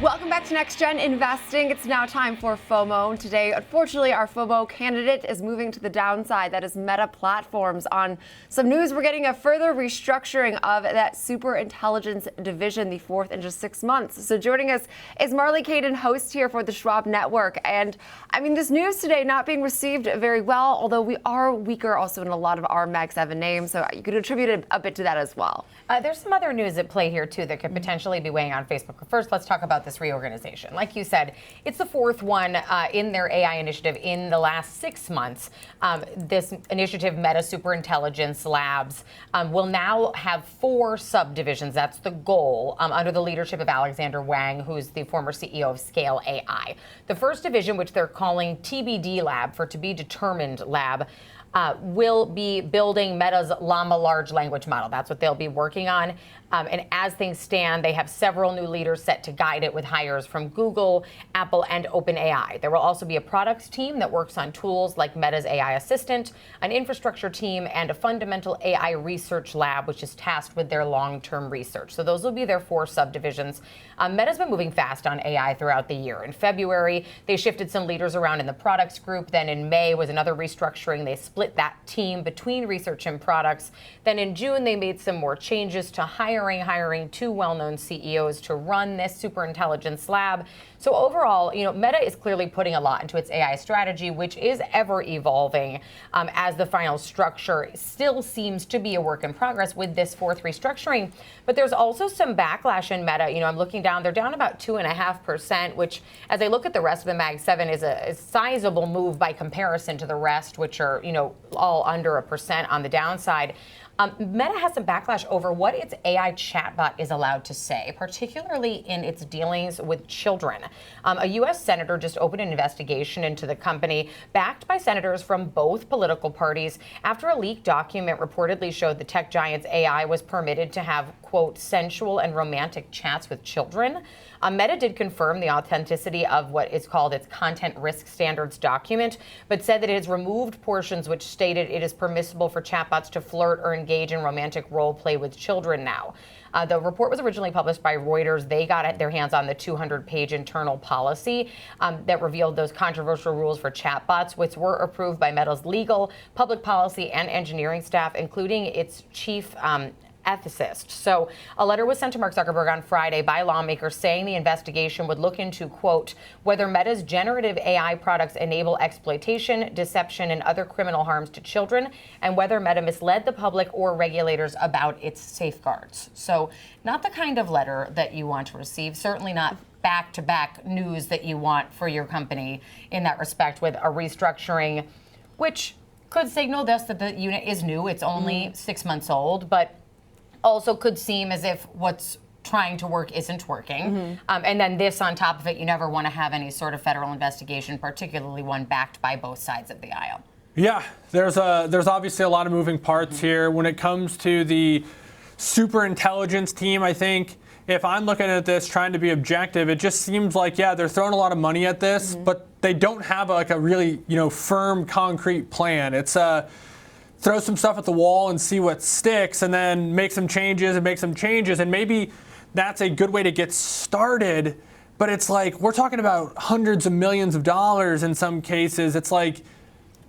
Welcome back to Next Gen Investing. It's now time for FOMO. Today, unfortunately, our FOMO candidate is moving to the downside. That is Meta Platforms. On some news, we're getting a further restructuring of that Superintelligence division, the fourth in just 6 months. So joining us is Marley Kayden, host here for the Schwab Network. And I mean, this news today not being received very well, although we are weaker also in a lot of our Mag 7 names. So you could attribute a bit to that as well. There's some other news at play here, too, that could potentially be weighing on Facebook. First, let's talk about this reorganization. Like you said, it's the fourth one in their AI initiative in the last 6 months. This initiative, Meta Superintelligence Labs, will now have 4 subdivisions. That's the goal, under the leadership of Alexander Wang, who's the former CEO of Scale AI. The first division, which they're calling TBD Lab, for To Be Determined Lab, will be building Meta's Llama large language model. That's what they'll be working on. And as things stand, they have several new leaders set to guide it with hires from Google, Apple, and OpenAI. There will also be a products team that works on tools like Meta's AI Assistant, an infrastructure team, and a fundamental AI research lab, which is tasked with their long-term research. So those will be their 4 subdivisions. Meta's been moving fast on AI throughout the year. In February, they shifted some leaders around in the products group. Then in May was another restructuring. They split that team between research and products. Then in June, they made some more changes to hiring 2 well-known CEOs to run this superintelligence lab. So overall, Meta is clearly putting a lot into its AI strategy, which is ever evolving, as the final structure still seems to be a work in progress with this 4th restructuring. But there's also some backlash in Meta. I'm looking down, they're down about 2.5%, which, as I look at the rest of the Mag 7, is a sizable move by comparison to the rest, which are, all under 1% on the downside. Meta has some backlash over what its AI chatbot is allowed to say, particularly in its dealings with children. A U.S. senator just opened an investigation into the company, backed by senators from both political parties, after a leaked document reportedly showed the tech giant's AI was permitted to have, quote, sensual and romantic chats with children. Meta did confirm the authenticity of what is called its content risk standards document, but said that it has removed portions which stated it is permissible for chatbots to flirt or engage in romantic role play with children now. The report was originally published by Reuters. They got their hands on the 200-page internal policy that revealed those controversial rules for chatbots, which were approved by Meta's legal, public policy, and engineering staff, including its chief ethicist. So a letter was sent to Mark Zuckerberg on Friday by lawmakers saying the investigation would look into, quote, whether Meta's generative AI products enable exploitation, deception, and other criminal harms to children, and whether Meta misled the public or regulators about its safeguards. So not the kind of letter that you want to receive, certainly not back-to-back news that you want for your company in that respect, with a restructuring, which could signal this, that the unit is new. It's only 6 months old, but also could seem as if what's trying to work isn't working. And then this on top of it, you never want to have any sort of federal investigation, particularly one backed by both sides of the aisle. Yeah, there's obviously a lot of moving parts here. When it comes to the superintelligence team, I think if I'm looking at this trying to be objective, it just seems like, yeah, they're throwing a lot of money at this, but they don't have a really, firm, concrete plan. It's throw some stuff at the wall and see what sticks, and then make some changes, and maybe that's a good way to get started. But it's like, we're talking about hundreds of millions of dollars in some cases. It's like,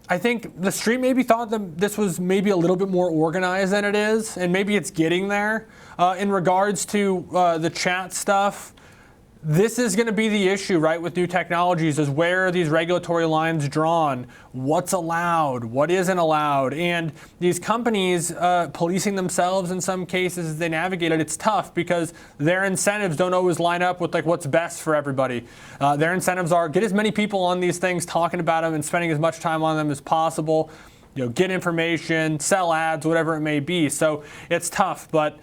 I think the street maybe thought that this was maybe a little bit more organized than it is, and maybe it's getting there. In regards to the chat stuff, this is going to be the issue, right, with new technologies, is where are these regulatory lines drawn? What's allowed? What isn't allowed? And these companies policing themselves in some cases as they navigate it, it's tough because their incentives don't always line up with what's best for everybody. Their incentives are get as many people on these things talking about them and spending as much time on them as possible. Get information, sell ads, whatever it may be. So it's tough, but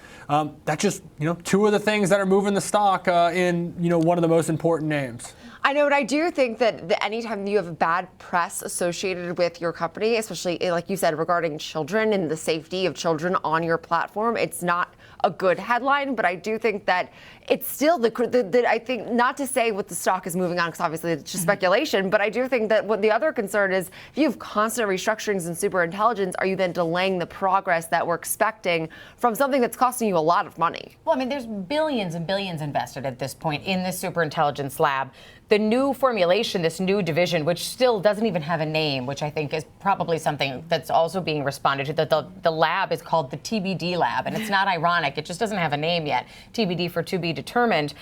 that's just 2 of the things that are moving the stock in one of the most important names. I know, and I do think that anytime you have bad press associated with your company, especially like you said regarding children and the safety of children on your platform, it's not a good headline, but I do think that it's still I think, not to say what the stock is moving on, because obviously it's just speculation, but I do think that what the other concern is, if you have constant restructurings in Superintelligence, are you then delaying the progress that we're expecting from something that's costing you a lot of money? Well, I mean, there's billions and billions invested at this point in the Superintelligence lab. The new formulation, this new division, which still doesn't even have a name, which I think is probably something that's also being responded to, that the lab is called the TBD lab, and it's not ironic. It just doesn't have a name yet. TBD for to be determined.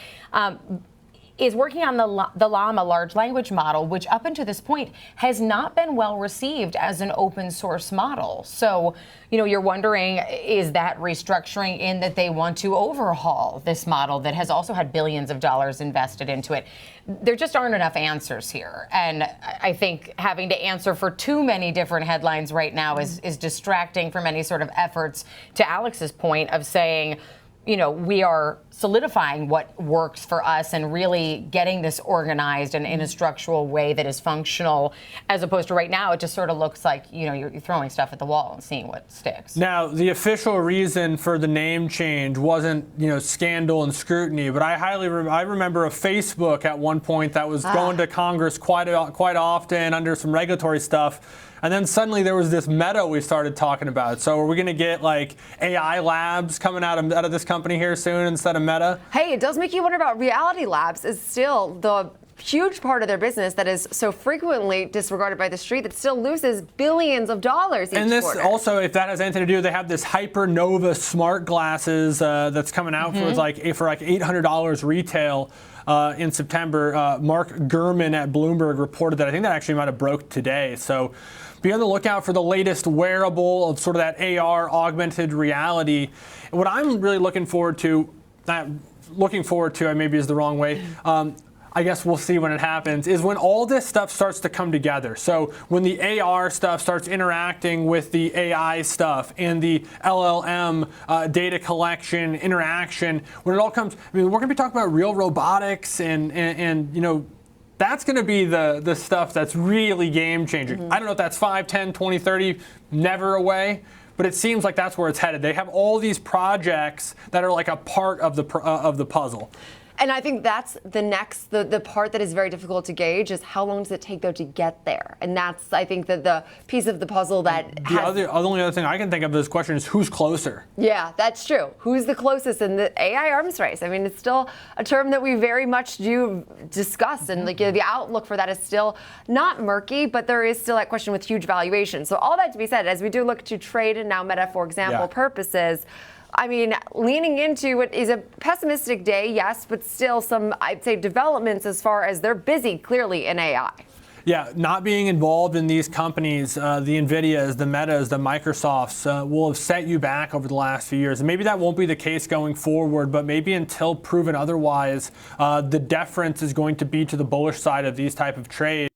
Is working on the Llama large language model, which up until this point has not been well received as an open source model. So, you're wondering, is that restructuring in that they want to overhaul this model that has also had billions of dollars invested into it? There just aren't enough answers here. And I think having to answer for too many different headlines right now is distracting from any sort of efforts, to Alex's point, of saying, we are solidifying what works for us and really getting this organized and in a structural way that is functional, as opposed to right now, it just sort of looks like, you're throwing stuff at the wall and seeing what sticks. Now, the official reason for the name change wasn't, scandal and scrutiny, but I remember a Facebook at one point that was going to Congress quite often under some regulatory stuff. And then suddenly there was this Meta we started talking about. So are we going to get like AI labs coming out of this company here soon instead of Meta? Hey, it does make you wonder about Reality Labs is still the huge part of their business that is so frequently disregarded by the street that still loses billions of dollars each quarter. And this also, if that has anything to do, they have this Hypernova smart glasses that's coming out for like $800 retail. In September, Mark Gurman at Bloomberg reported that. I think that actually might have broke today. So be on the lookout for the latest wearable of sort of that AR augmented reality. What I'm really looking forward to, maybe is the wrong way. I guess we'll see when it happens, is when all this stuff starts to come together. So when the AR stuff starts interacting with the AI stuff and the LLM data collection interaction, when it all comes, we're going to be talking about real robotics and that's going to be the stuff that's really game changing. I don't know if that's 5, 10, 20, 30, never away. But it seems like that's where it's headed. They have all these projects that are like a part of the puzzle. And I think that's the part that is very difficult to gauge is how long does it take, though, to get there? And that's, I think, the piece of the puzzle that the only other thing I can think of this question is who's closer? Yeah, that's true. Who's the closest in the AI arms race? I mean, it's still a term that we very much do discuss, and the outlook for that is still not murky, but there is still that question with huge valuation. So all that to be said, as we do look to trade and now Meta, for example, purposes, I mean, leaning into what is a pessimistic day, yes, but still some, I'd say, developments as far as they're busy, clearly, in AI. Yeah, not being involved in these companies, the NVIDIAs, the Metas, the Microsofts, will have set you back over the last few years. And maybe that won't be the case going forward, but maybe until proven otherwise, the deference is going to be to the bullish side of these type of trades.